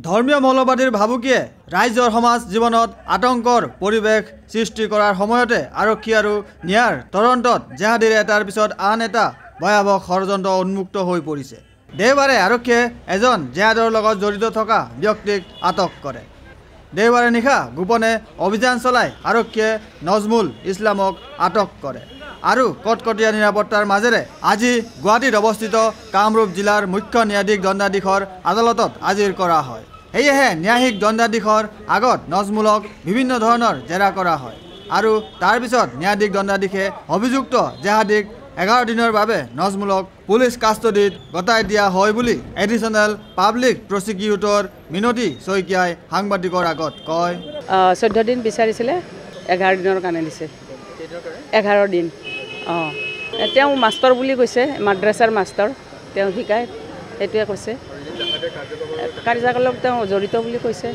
ধৰ্মীয় মৌলবাদীৰ ভাবুকিয়ে ৰাইজৰ সমাজ জীৱনত আতংকৰ পৰিৱেশ সৃষ্টি কৰাৰ সময়তে আৰক্ষী আৰু ন্যায়ৰ তদন্তত জেহাদীৰ এটাৰ পিছত আন এটা ভয়াৱহ ষড়যন্ত্ৰ উন্মুক্ত হৈ পৰিছে। দেওবাৰে আৰক্ষীয়ে এজন জেহাদৰ লগত জড়িত থকা ব্যক্তিক আটক কৰে। দেওবাৰে নিশা গোপনে অভিযান চলাই আৰক্ষীয়ে নজমুল ইছলামক আটক কৰে আৰু কটকটীয়া নিৰাপত্তাৰ মাজেৰে আজি গুৱাহাটীত অৱস্থিত কামৰূপ জিলাৰ মুখ্য ন্যায়াধীশ দণ্ডাধীশৰ আদালতত হাজিৰ কৰা হয়। সেয়েহে ন্যায়িক দণ্ডাধীশৰ আগত নজমুলক বিভিন্ন ধৰণৰ জেৰা কৰা হয় আৰু তাৰ পিছত ন্যায়াধীশ দণ্ডাধীশে অভিযুক্ত জেহাদীক 11 দিনৰ বাবে নজমুলক পুলিচ কাষ্টডিত গতাই দিয়া হয় বুলি এডিশ্যনেল পাব্লিক প্ৰচিকিউটৰ মিনতি শইকীয়াই সাংবাদিকৰ আগত কয়। 14 দিন বিচাৰিছিলে, 11 দিনৰ কাৰণে দিছে। 11 দিন। তেওঁ মাষ্টৰ বুলি কৈছে, মাদ্ৰাছাৰ মাষ্টৰ, তেওঁ শিকায়, সেইটোৱে কৈছে। কাৰ্যকলাপ তেওঁ জড়িত বুলি কৈছে,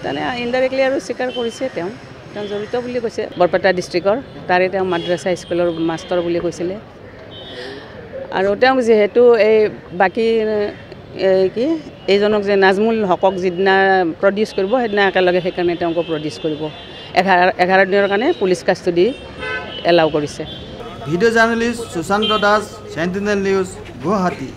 তেনে ইনডাইৰেক্টলি আৰু স্বীকাৰ কৰিছে। তেওঁ জড়িত বুলি কৈছে। বৰপেটা ডিষ্ট্ৰিক্টৰ তাৰে তেওঁ মাদ্ৰাছা স্কুলৰ মাষ্টৰ বুলি কৈছিলে। আৰু তেওঁক যিহেতু এই বাকী এইজনক যে নাজমুল হকক যিদিনা প্ৰডিউচ কৰিব সেইদিনা একেলগে সেইকাৰণে তেওঁকো প্ৰডিউচ কৰিব। 11 দিনৰ কাৰণে পুলিচ কাষ্টডি এলাউ কৰিছে। Video' journalist Sushant Das, Sentinel News, Guwahati.